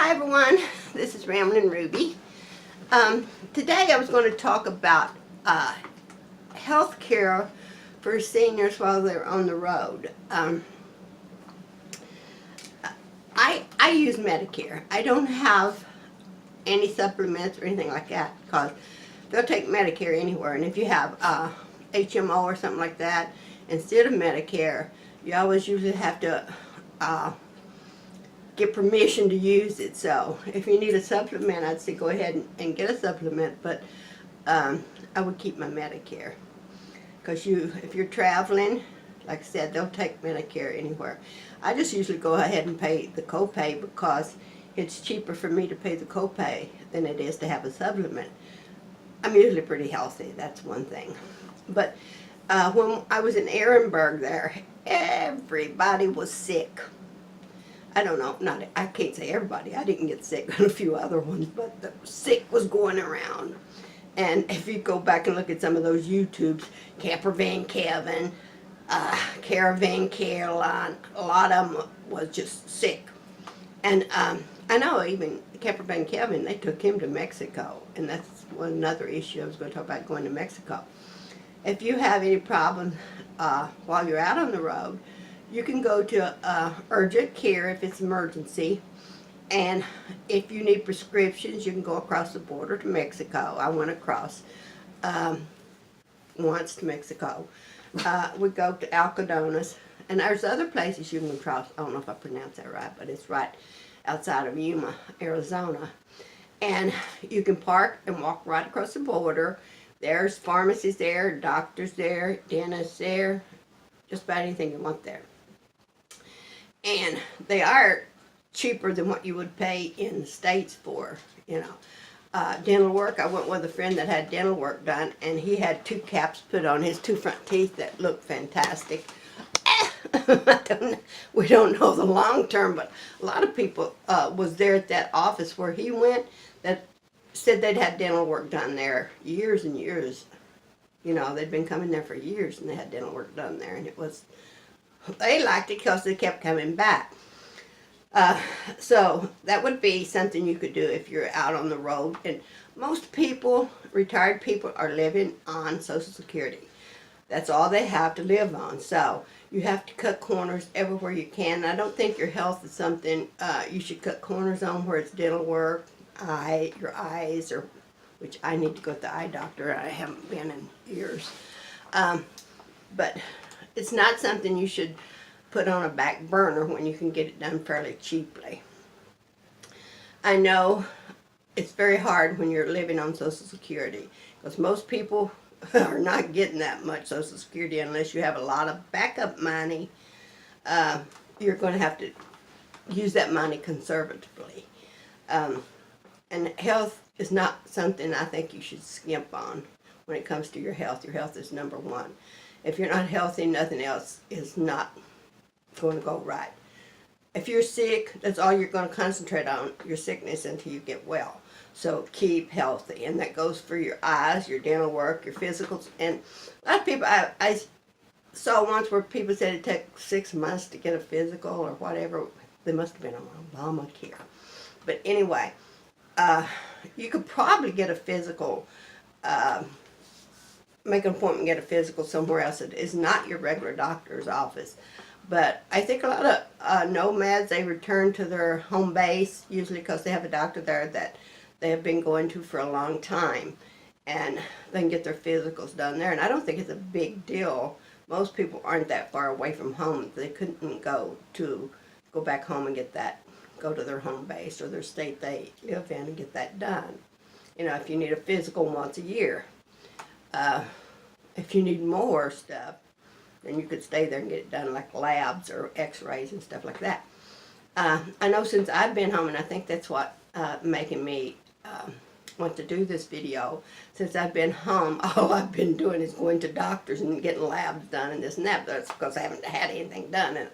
Hi everyone, this is Ramblingruby. Today I was going to talk about health care for seniors while they're on the road. I use MEDICARE. I don't have any supplements or anything like that because they'll take MEDICARE anywhere, and if you have HMO or something like that instead of MEDICARE, you always usually have to get permission to use it. So if you need a supplement, I'd say go ahead and get a supplement, but I would keep my MEDICARE because if you're traveling, like I said, they'll take MEDICARE anywhere. I just usually go ahead and pay the copay because it's cheaper for me to pay the copay than it is to have a supplement. I'm usually pretty healthy, that's one thing. But when I was in Ehrenberg there, everybody was sick. I don't know, I can't say everybody, I didn't get sick, and a few other ones, but the sick was going around. And if you go back and look at some of those YouTubes, Camper Van Kevin, Caravan Caroline, a lot of them was just sick. And I know even Camper Van Kevin, they took him to Mexico, and that's another issue I was going to talk about, going to Mexico. If you have any problems while you're out on the road, you can go to urgent care if it's emergency, and if you need prescriptions, you can go across the border to Mexico. I went across once to Mexico. We go to Alcodones, and there's other places you can cross. I don't know if I pronounced that right, but it's right outside of Yuma, Arizona. And you can park and walk right across the border. There's pharmacies there, doctors there, dentists there, just about anything you want there. And they are cheaper than what you would pay in the States for, dental work. I went with a friend that had dental work done, and he had 2 caps put on his 2 front teeth that looked fantastic. We don't know the long term, but a lot of people was there at that office where he went that said they'd had dental work done there years and years. They'd been coming there for years, and they had dental work done there, and they liked it because they kept coming back. So that would be something you could do if you're out on the road. And most people, retired people, are living on Social Security. That's all they have to live on. So you have to cut corners everywhere you can. I don't think your health is something you should cut corners on, where it's dental work, your eyes, or which I need to go to the eye doctor. I haven't been in years. But it's not something you should put on a back burner when you can get it done fairly cheaply. I know it's very hard when you're living on Social Security, because most people are not getting that much Social Security unless you have a lot of backup money. You're going to have to use that money conservatively. And health is not something I think you should skimp on when it comes to your health. Your health is number one. If you're not healthy, nothing else is not going to go right. If you're sick, that's all you're going to concentrate on, your sickness, until you get well. So keep healthy, and that goes for your eyes, your dental work, your physicals. And a lot of people, I saw once where people said it took 6 months to get a physical or whatever. They must have been on Obamacare. But anyway, you could probably get a physical, make an appointment and get a physical somewhere else. It is not your regular doctor's office. But I think a lot of nomads, they return to their home base, usually because they have a doctor there that they have been going to for a long time, and they can get their physicals done there. And I don't think it's a big deal. Most people aren't that far away from home. They couldn't go back home and go to their home base or their state they live in and get that done. If you need a physical once a year. If you need more stuff, then you could stay there and get it done, like labs or x-rays and stuff like that. I know since I've been home, and I think that's what making me want to do this video, since I've been home, all I've been doing is going to doctors and getting labs done and this and that. That's because I haven't had anything done in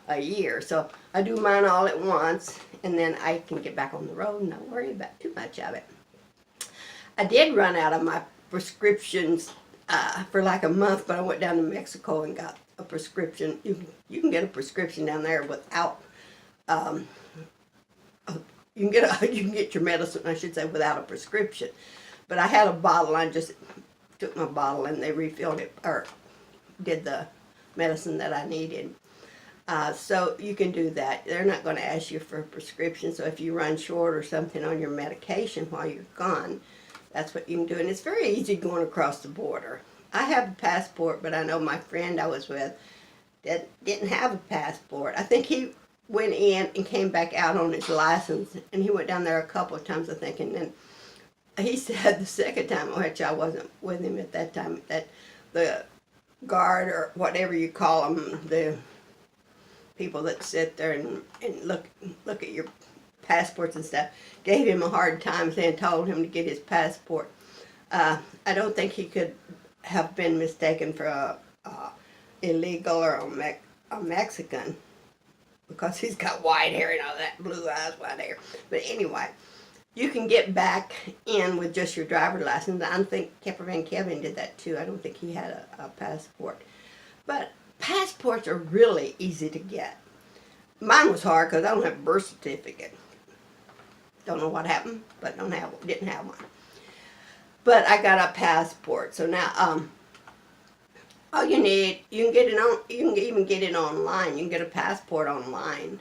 a year. So I do mine all at once, and then I can get back on the road and not worry about too much of it. I did run out of my prescriptions for like a month, but I went down to Mexico and got a prescription. You can get a prescription down there without you can get your medicine, I should say, without a prescription. But I had a bottle. I just took my bottle and they refilled it, or did the medicine that I needed. So you can do that. They're not going to ask you for a prescription. So if you run short or something on your medication while you're gone, that's what you can do. And it's very easy going across the border. I have a passport, but I know my friend I was with that didn't have a passport. I think he went in and came back out on his license, and he went down there a couple of times, I think, and then he said the second time, which I wasn't with him at that time, that the guard, or whatever you call them, the people that sit there and look at your passports and stuff, gave him a hard time, saying, told him to get his passport. I don't think he could have been mistaken for a illegal or a Mexican, because he's got white hair and all that, blue eyes, white hair. But anyway, you can get back in with just your driver's license. I think Kevin did that too. I don't think he had a passport. But passports are really easy to get. Mine was hard because I don't have a birth certificate. Don't know what happened, but didn't have one. But I got a passport. So now, all you need, you can even get it online. You can get a passport online.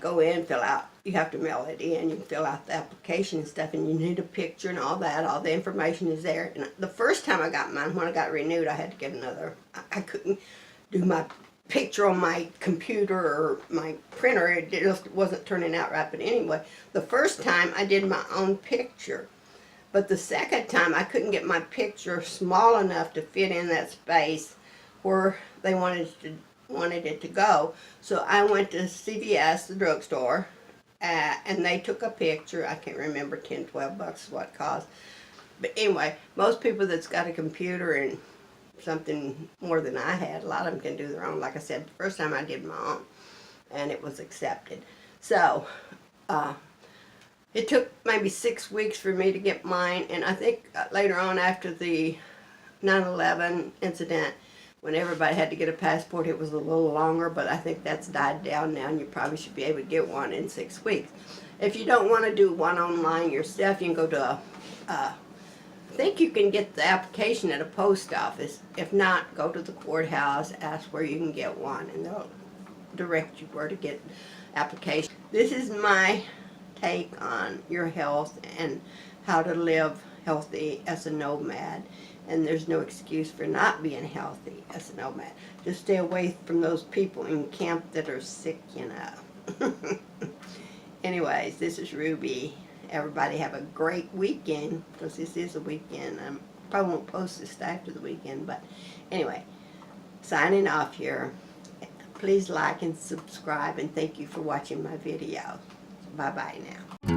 Go in, fill out. You have to mail it in. You can fill out the application and stuff, and you need a picture and all that. All the information is there. And the first time I got mine, when I got renewed, I had to get another. I couldn't do my picture on my computer or my printer. It just wasn't turning out right. But anyway, the first time I did my own picture. But the second time, I couldn't get my picture small enough to fit in that space where they wanted it to go. So I went to CVS, the drugstore, and they took a picture. I can't remember, $10, $12 is what it cost. But anyway, most people that's got a computer and something more than I had, a lot of them can do their own. Like I said, the first time I did my own, and it was accepted. So, it took maybe 6 weeks for me to get mine, and I think later on after the 9/11 incident, when everybody had to get a passport, it was a little longer, but I think that's died down now, and you probably should be able to get one in 6 weeks. If you don't want to do one online yourself, you can go to I think you can get the application at a post office. If not, go to the courthouse, ask where you can get one, and they'll direct you where to get application. This is my take on your health and how to live healthy as a nomad. And there's no excuse for not being healthy as a nomad. Just stay away from those people in camp that are sick, you know. Anyways, this is Ruby. Everybody have a great weekend, because this is a weekend. I probably won't post this after the weekend, but anyway, signing off here. Please like and subscribe, and thank you for watching my video. Bye-bye now.